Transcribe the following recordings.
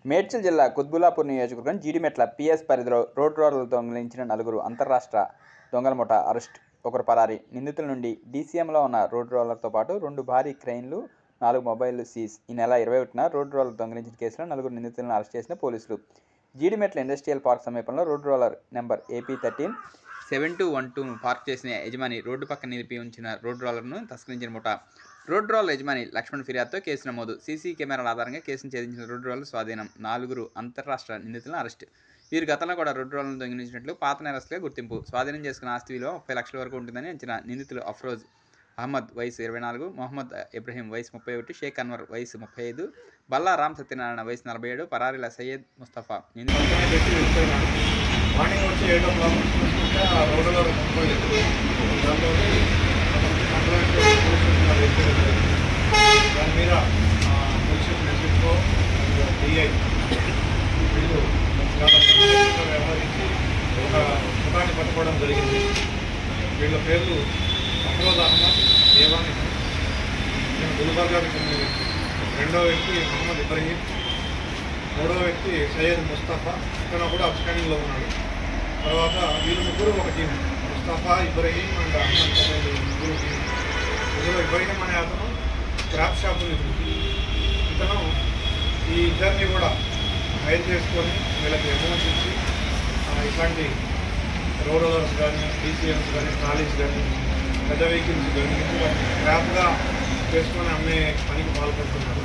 మేడ్చల్ జిల్లా కుత్బుల్లాపూర్ నియోజకవర్గం జీడిమెట్ల పిఎస్ పరిధిలో రోడ్ రోలర్లు దొంగిలించిన 4 అంతర్రాష్ట్ర దొంగల ముఠా అరెస్ట్, 1 పరారీ. నిందితుల నుండి డీసీఎంలో ఉన్న రోడ్ రోలర్తో పాటు 2 భారీ క్రెయిన్లు, 4 మొబైళ్లు సీజ్. ఈ నెల 21న రోడ్ రోలర్ దొంగిలించిన కేసులో 4 నిందితులను అరెస్ట్ చేసిన పోలీసులు. జీడిమెట్ల ఇండస్ట్రియల్ పార్క్ సమీపంలో రోడ్ రోలర్ నెంబర్ AP137212ను పార్క్ చేసిన యజమాని రోడ్డు పక్కన నిలిపి ఉంచిన రోడ్ రోలర్ను తస్కరించిన ముఠా. రోడ్ రోలర్ యజమాని లక్ష్మణ్ ఫిర్యాదుతో కేసు నమోదు. సీసీ కెమెరాల ఆధారంగా కేసును ఛేదించిన రోడ్ రోలర్ స్వాధీనం. 4 అంతర్రాష్ట్ర నిందితులను అరెస్ట్. వీరు గతంలో కూడా రోడ్ రోలర్ను దొంగిలించినట్లు పాత నేరస్తులుగా గుర్తింపు. స్వాధీనం చేసుకున్న ఆస్తి విలువ 30 లక్షల వరకు ఉంటుందని అంచనా. నిందితులు అఫ్రోజ్ అహ్మద్ వయసు 24, మొహమ్మద్ ఇబ్రహీం వయసు 31, షేక్ అన్వర్ వయసు 35, బల్లా రామ్ సత్యనారాయణ వయసు 47, పరారీల సయ్యద్ ముస్తఫా. దాని మీద పొజిషన్ మెసేజ్లో డిఐ వీళ్ళు వ్యవహరించి ఒక ముఠాన్ని పట్టుకోవడం జరిగింది. వీళ్ళ పేర్లు అఫ్రోజ్ అహ్మద్, దేవాని గుల్బర్గాకి చెందిన రెండవ వ్యక్తి మొహమ్మద్ ఇబ్రహీం, మూడవ వ్యక్తి సయ్యద్ ముస్తఫా, ఇతను కూడా అబ్స్కాండింగ్లో ఉన్నాడు. తర్వాత వీళ్ళు ముగ్గురు ఒక టీం, ముస్తఫా, ఇబ్రహీం అండ్ అహ్మద్ ముగ్గురు టీం. ఇందులో ఇబ్రహీం అనే అతను క్రాప్ షాప్ ఇతను ఈ ఇద్దరిని కూడా హైర్ చేసుకొని వీళ్ళకి అమౌంట్ ఇచ్చి ఇట్లాంటి రోడ్ రోలర్స్ కానీ, డీసీఎంస్ కానీ, ట్రాలీస్ కానీ, పెద్ద వెహికల్స్ కానీ క్రాప్గా చేసుకొని అమ్మే పనికి పాల్పడుతున్నారు.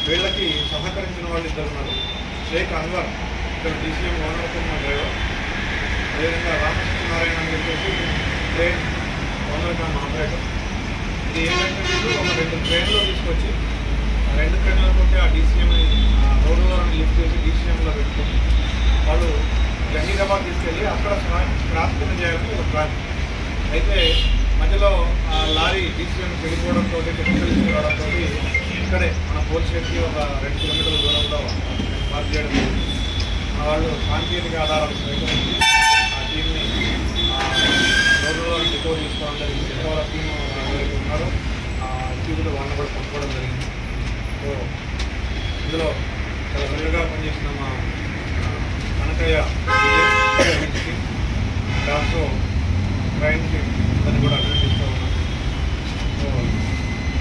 వీళ్ళకి సహకరించిన వాళ్ళు ఇద్దరు ఉన్నారు. షేక్ అన్వర్ ఇద్దరు డీసీఎం ఓనర్ ఉన్న డ్రైవర్, అదేవిధంగా రామకృష్ణనారాయణ అని చెప్పేసి ట్రైన్ ఓనర్ కమ్ ఆపరేటర్. ఇది ఏంటంటే ఒక 2 ట్రైన్లో తీసుకొచ్చి 2 ట్రైన్లతో ఆ డీసీఎంని రోడ్ రోలర్ని లిఫ్ట్ చేసి డీసీఎంలో పెట్టుకొని వాళ్ళు జహీరాబాద్ తీసుకెళ్ళి అక్కడ స్క్రాప్ కింద చేయాలని ఒక ప్లాన్. అయితే మధ్యలో లారీ డీసీఎం వెళ్ళిపోవడంతో టెక్నికల్ ఇష్యూ రావడంతో ఇక్కడే మన పోలీస్ స్టేషన్కి ఒక 2 కిలోమీటర్ల దూరంలో పార్క్ చేయడం జరిగింది. వాళ్ళు సాంకేతిక ఆధారాలు సేకరించి ఆ టీంని రోడ్ రోలర్ డిపోర్ తీసుకోవడం జరిగింది. వాళ్ళ టీం ఎవరైతే ఉన్నారో ఆ టీంలో వాళ్ళని కూడా పట్టుకోవడం జరిగింది. సో ఇందులో చాలా వెలుగుగా పనిచేసిన మా కనకయ్య దాంతో ట్రైన్కి దాన్ని కూడా అభినందిస్తూ ఉన్నాం. సో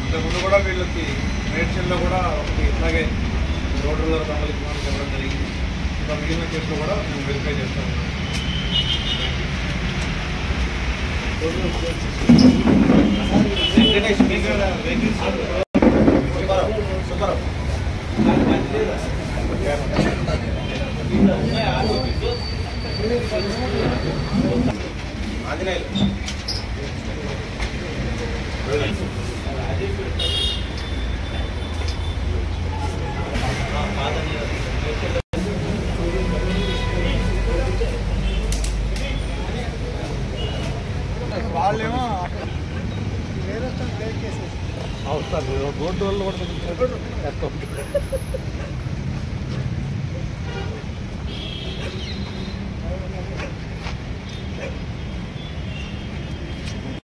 ఇంతకుముందు కూడా వీళ్ళకి మేడ్చల్లో కూడా ఒకటి ఇట్లాగే రోడ్ రోలర్ దొంగలకి చెప్పడం జరిగింది. ఇంకా మిగిలిన కేసులో కూడా మేము వెరిఫై చేస్తూ ఉన్నాం. వాళ్ళేమో అవుతారు రోడ్డు వాళ్ళు కూడా